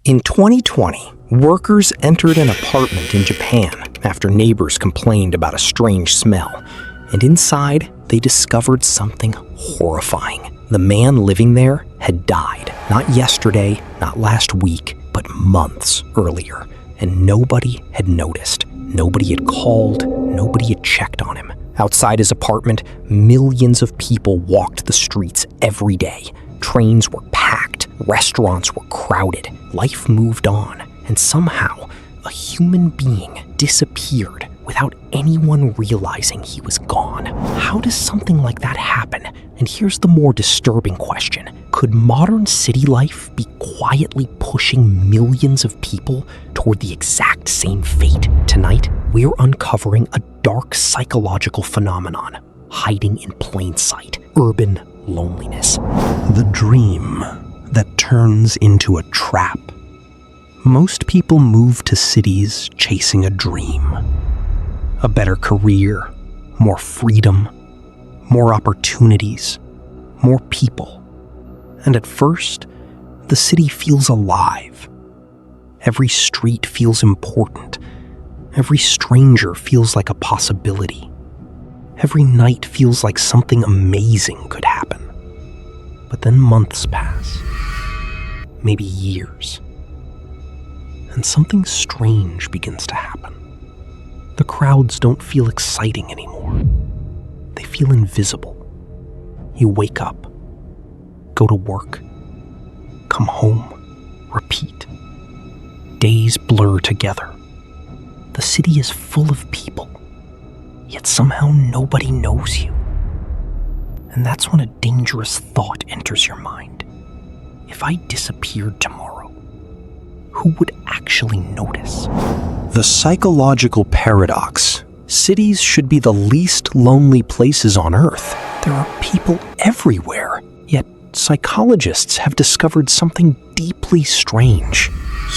In 2020, workers entered an apartment in Japan after neighbors complained about a strange smell, and inside they discovered something horrifying. The man living there had died, not yesterday, not last week, but months earlier, and nobody had noticed. Nobody had called, nobody had checked on him. Outside his apartment, millions of people walked the streets every day. Trains were packed, restaurants were crowded, life moved on, and somehow a human being disappeared without anyone realizing he was gone. How does something like that happen? And here's the more disturbing question. Could modern city life be quietly pushing millions of people toward the exact same fate? Tonight, we're uncovering a dark psychological phenomenon hiding in plain sight: urban loneliness. The dream that turns into a trap. Most people move to cities chasing a dream. A better career, more freedom, more opportunities, more people. And at first, the city feels alive. Every street feels important. Every stranger feels like a possibility. Every night feels like something amazing could happen. But then months pass, maybe years, and something strange begins to happen. The crowds don't feel exciting anymore. They feel invisible. You wake up, go to work, come home, repeat. Days blur together. The city is full of people, yet somehow nobody knows you. And that's when a dangerous thought enters your mind. If I disappeared tomorrow, who would actually notice? The psychological paradox. Cities should be the least lonely places on Earth. There are people everywhere, yet psychologists have discovered something deeply strange.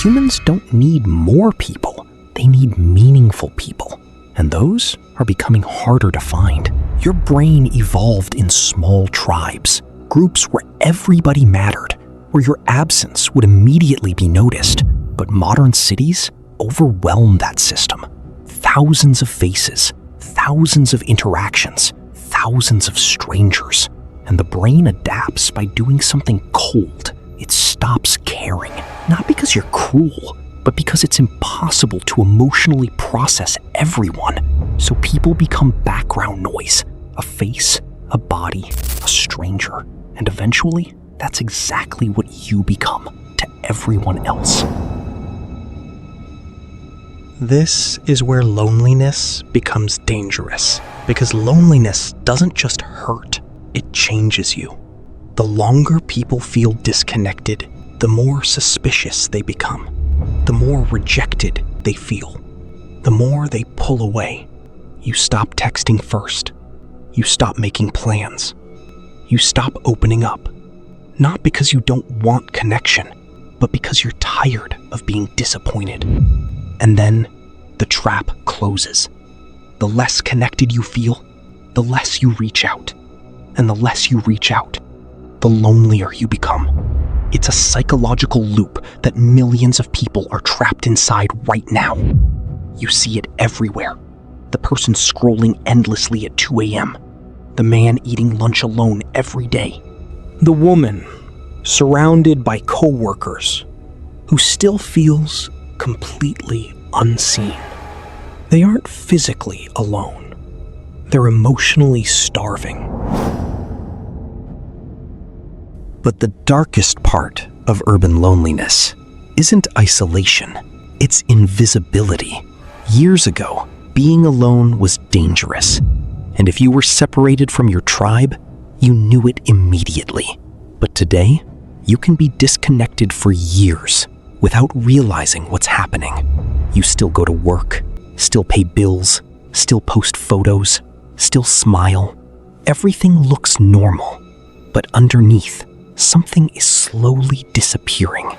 Humans don't need more people. They need meaningful people. And those are becoming harder to find. Your brain evolved in small tribes, groups where everybody mattered, where your absence would immediately be noticed. But modern cities overwhelm that system. Thousands of faces, thousands of interactions, thousands of strangers. And the brain adapts by doing something cold. It stops caring, not because you're cruel, but because it's impossible to emotionally process everyone. So people become background noise, a face, a body, a stranger. And eventually, that's exactly what you become to everyone else. This is where loneliness becomes dangerous, because loneliness doesn't just hurt, it changes you. The longer people feel disconnected, the more suspicious they become. The more rejected they feel, the more they pull away. You stop texting first. You stop making plans. You stop opening up. Not because you don't want connection, but because you're tired of being disappointed. And then the trap closes. The less connected you feel, the less you reach out. And the less you reach out, the lonelier you become. It's a psychological loop that millions of people are trapped inside right now. You see it everywhere. The person scrolling endlessly at 2 a.m. The man eating lunch alone every day. The woman surrounded by coworkers who still feels completely unseen. They aren't physically alone. They're emotionally starving. But the darkest part of urban loneliness isn't isolation, it's invisibility. Years ago, being alone was dangerous, and if you were separated from your tribe, you knew it immediately. But today, you can be disconnected for years without realizing what's happening. You still go to work, still pay bills, still post photos, still smile. Everything looks normal, but underneath, something is slowly disappearing.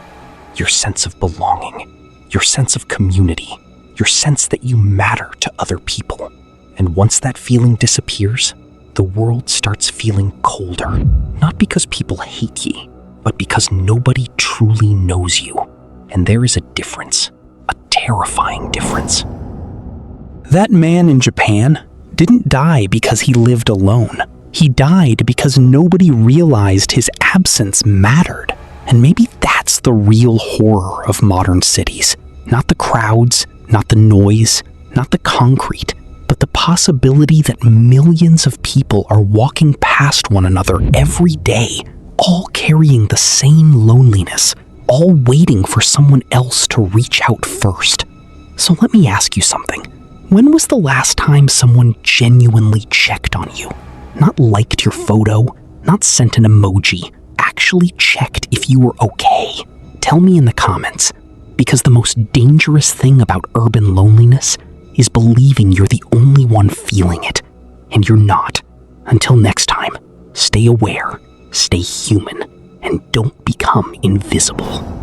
Your sense of belonging, your sense of community, your sense that you matter to other people. And once that feeling disappears, the world starts feeling colder. Not because people hate ye, but because nobody truly knows you. And there is a difference, a terrifying difference. That man in Japan didn't die because he lived alone. He died because nobody realized his absence mattered. And maybe that's the real horror of modern cities. Not the crowds, not the noise, not the concrete, but the possibility that millions of people are walking past one another every day, all carrying the same loneliness, all waiting for someone else to reach out first. So let me ask you something. When was the last time someone genuinely checked on you? Not liked your photo, not sent an emoji, actually checked if you were okay? Tell me in the comments, because the most dangerous thing about urban loneliness is believing you're the only one feeling it, and you're not. Until next time, stay aware, stay human, and don't become invisible.